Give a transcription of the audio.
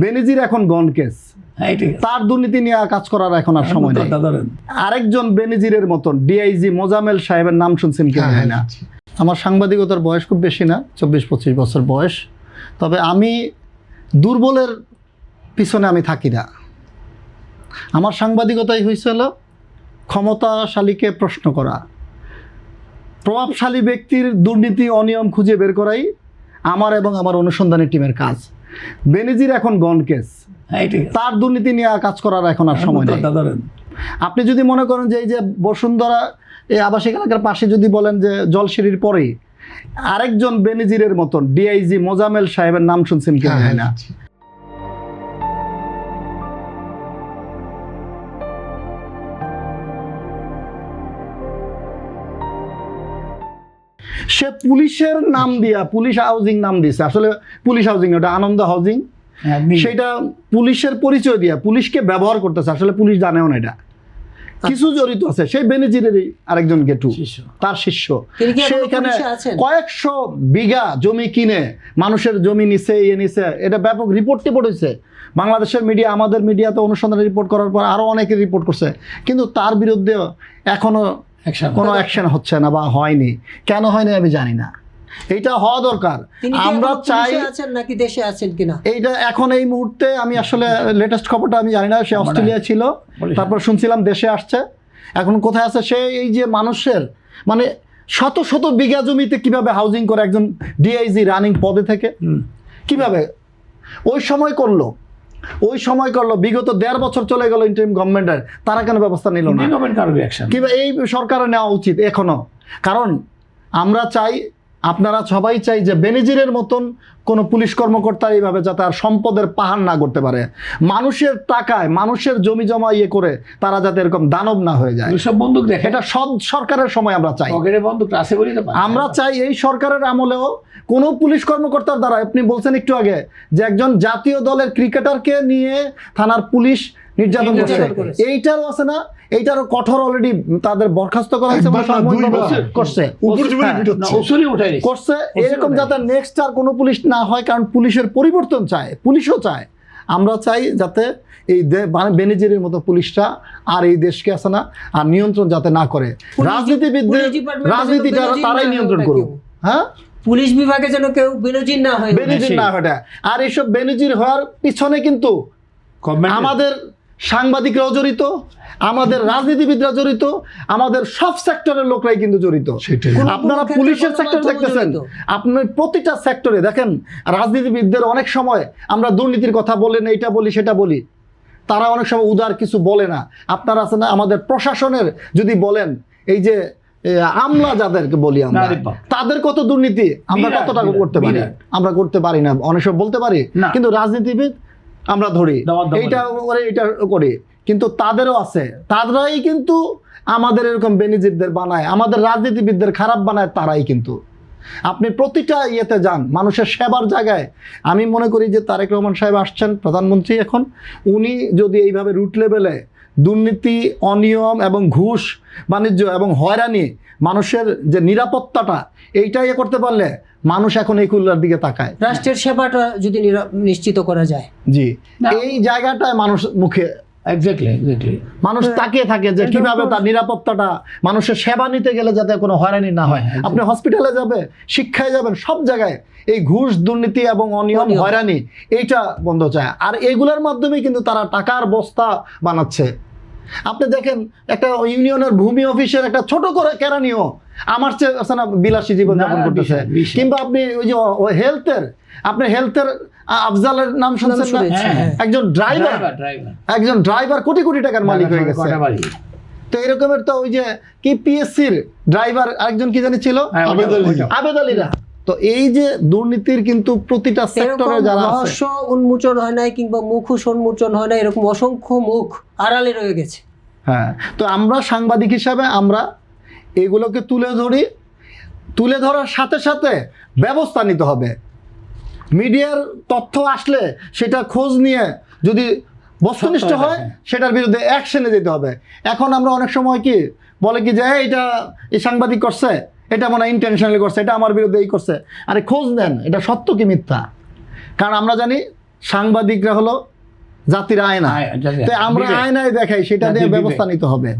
বেনজির এখন গন কেস, তার দুর্নীতি নিয়ে কাজ করার এখন আর সময় নেই। আরেকজন বেনজিরের মতন ডিআইজি মোজামেল সাহেবের নাম শুনছেন কি না? আমার সাংবাদিকতার বয়স খুব বেশি না, 24-25 বছর বয়স। তবে আমি দুর্বলের পিছনে আমি থাকি না। আমার সাংবাদিকতাই হয়েছিল ক্ষমতাশালীকে প্রশ্ন করা, প্রভাবশালী ব্যক্তির দুর্নীতি অনিয়ম খুঁজে বের করাই আমার এবং আমার অনুসন্ধানী টিমের কাজ। বেনজির এখন গন কেস, তার দুর্নীতি নিয়ে কাজ করার এখন আর সময় নেই। আপনি যদি মনে করেন যে এই যে বসুন্ধরা এই আবাসিক এলাকার পাশে যদি বলেন যে জলসিঁড়ির পরেই আরেকজন বেনজিরের মতন ডিআইজি মোজামেল সাহেবের নাম শুনছেন কি না? সে পুলিশের নাম দিয়া পুলিশ হাউজিং নাম দিয়েছে, আসলে পুলিশ হাউজিং ওটা আনন্দ হাউজিং, সেটা পুলিশের পরিচয় দিয়া পুলিশকে ব্যবহার করতেছে, আসলে পুলিশ জানেও না এটা। কিছু জড়িত আছে সেই বেনজিরেরই আরেকজন গেটু, তার শিষ্য। সে এখানে কয়েকশো বিঘা জমি কিনে মানুষের জমি নিছে, নিছে, এটা ব্যাপক রিপোর্ট হয়েছে। বাংলাদেশের মিডিয়া, আমাদের মিডিয়া তো অনুসন্ধান রিপোর্ট করার পর আরো অনেকে রিপোর্ট করছে, কিন্তু তার বিরুদ্ধে এখনো কোনো অ্যাকশন হচ্ছে না বা হয়নি। কেন হয়নি আমি জানি না, এইটা হওয়া দরকার। আমরা চাই নাকি দেশে আছেন কিনা এইটা এখন এই মুহূর্তে আমি আসলে লেটেস্ট খবরটা আমি জানি না। সে অস্ট্রেলিয়া ছিল, তারপর শুনছিলাম দেশে আসছে, এখন কোথায় আছে সে? এই যে মানুষের মানে শত শত বিঘা জমিতে কিভাবে হাউজিং করে একজন ডিআইজি রানিং পদে থেকে, কিভাবে ওই সময় করলো বিগত 1.5 বছর চলে গেল ইন্টারিম গভর্নমেন্টের, তারা কেন ব্যবস্থা নিল না? কিংবা এই সরকারের নেওয়া উচিত এখনো। কারণ আমরা চাই, আপনারা সবাই চাই যে বেনজিরের মতন কোনো পুলিশ কর্মকর্তা এইভাবে যাতে আর সম্পদের পাহাড় না করতে পারে, মানুষের টাকায় মানুষের জমি জমা ইয়ে করে তারা যাতে এরকম দানব না হয়ে যায়। এটা সব সরকারের সময় আমরা চাই। আমরা চাই এই সরকারের আমলেও কোনো পুলিশ কর্মকর্তার দ্বারা, আপনি বলছেন একটু আগে যে একজন জাতীয় দলের ক্রিকেটারকে নিয়ে থানার পুলিশ নির্যাতন করছে, এইটারও আছে না? এইটারও কঠোর অলরেডি তাদের বরখাস্ত করা হয়েছে, করছে এরকম যাতে নেক্সট আর কোনো পুলিশ না হয়। কারণ পুলিশের পরিবর্তন চায়, পুলিশও চায়। আমরা চাই যাতে এই বেনজিরের মতো পুলিশটা আর এই দেশকে আছে না আর নিয়ন্ত্রণ যাতে না করে, রাজনীতিটা তারাই নিয়ন্ত্রণ করুক। হ্যাঁ, পুলিশ বিভাগে যেন কেউ বেনজির না হয়, আর এইসব বেনজির হওয়ার পিছনে কিন্তু আমাদের সাংবাদিকরাও জড়িত, আমাদের রাজনীতিবিদরা জড়িত, আমাদের সব সেক্টরের লোকরাই কিন্তু জড়িত। আপনারা পুলিশের সেক্টর দেখতেছেন, আপনার প্রতিটা সেক্টরে দেখেন রাজনীতিবিদদের অনেক সময় আমরা দুর্নীতির কথা বলেন, এইটা বলি সেটা বলি, তারা অনেক সময় উদার কিছু বলে না। আপনারা আছেন না, আমাদের প্রশাসনের যদি বলেন, এই যে আমলা যাদেরকে বলি আমরা, তাদের কত দুর্নীতি আমরা কতটা করতে পারি? আমরা করতে পারি না, অনেক সময় বলতে পারি, কিন্তু রাজনীতিবিদ আমরা ধরি এইটা করে এইটা করি, কিন্তু তাদেরও আছে, তারাই কিন্তু আমাদের এরকম বেনজিরদের বানায়, আমাদের রাজনীতিবিদদের খারাপ বানায় তারাই। কিন্তু আপনি প্রতিটা ইয়েতে যান, মানুষের সেবার জায়গায়, আমি মনে করি যে তারেক রহমান সাহেব আসছেন প্রধানমন্ত্রী এখন, উনি যদি এইভাবে রুট লেভেলে দুর্নীতি, অনিয়ম এবং ঘুষ বাণিজ্য এবং হয়রানি, মানুষের যে নিরাপত্তাটা এইটা ইয়ে করতে পারলে মানুষ এখন এই খুলনার দিকে তাকায়। রাষ্ট্রের সেবাটা যদি নিশ্চিত করা যায়, জি, এই জায়গাটায় মানুষ মুখে মানুষ তাকিয়ে থাকে যে কিভাবে তার নিরাপত্তাটা, মানুষের সেবা নিতে গেলে যাতে কোনো হয়রানি না হয়। আপনি হসপিটালে যাবে, শিক্ষায় যাবেন, সব জায়গায় এই ঘুষ, দুর্নীতি এবং অনিয়ম, হয়রানি এইটা বন্ধ চায়। আর এগুলোর মাধ্যমে কিন্তু তারা টাকার বস্তা বানাচ্ছে। আপনি দেখেন একটা ইউনিয়নের ভূমি অফিসের একটা ছোট করে কেরানিও আমার চেয়ে বিলাসী জীবনযাপন করতেছে। কিংবা আপনি ওই যে আপনার হেলথের আফজালের নাম শুনছেন না? একজন ড্রাইভার কোটি কোটি টাকার মালিক হয়ে গেছে। তো এরকমের তো ওই যে কি পিএসসির ড্রাইভার আরেকজন কি জানি ছিল, আবেদ আলীরা। তো এই যে দুর্নীতির কিন্তু প্রতিটা সেক্টরে যারা রহস্য উন্মোচন হয় নাই কিংবা মুখোশ উন্মোচন হয় না, এরকম অসংখ্য মুখ আড়ালে রয়ে গেছে। হ্যাঁ, তো আমরা সাংবাদিক হিসাবে আমরা এগুলোকে তুলে ধরি, তুলে ধরার সাথে সাথে ব্যবস্থা নিতে হবে। মিডিয়ার তথ্য আসলে সেটা খোঁজ নিয়ে যদি বস্তুনিষ্ঠ হয় সেটার বিরুদ্ধে অ্যাকশনে যেতে হবে। এখন আমরা অনেক সময় কি বলে কি যে এটা এই সাংবাদিক করছে, এটা মনে হয় ইন্টেনশনালি করছে, এটা আমার বিরুদ্ধে এই করছে। আরে খোঁজ নেন এটা সত্য কি মিথ্যা। কারণ আমরা জানি সাংবাদিকরা হলো জাতির আয়না। তো আমরা আয়নায় দেখাই, সেটা দিয়ে ব্যবস্থা নিতে হবে।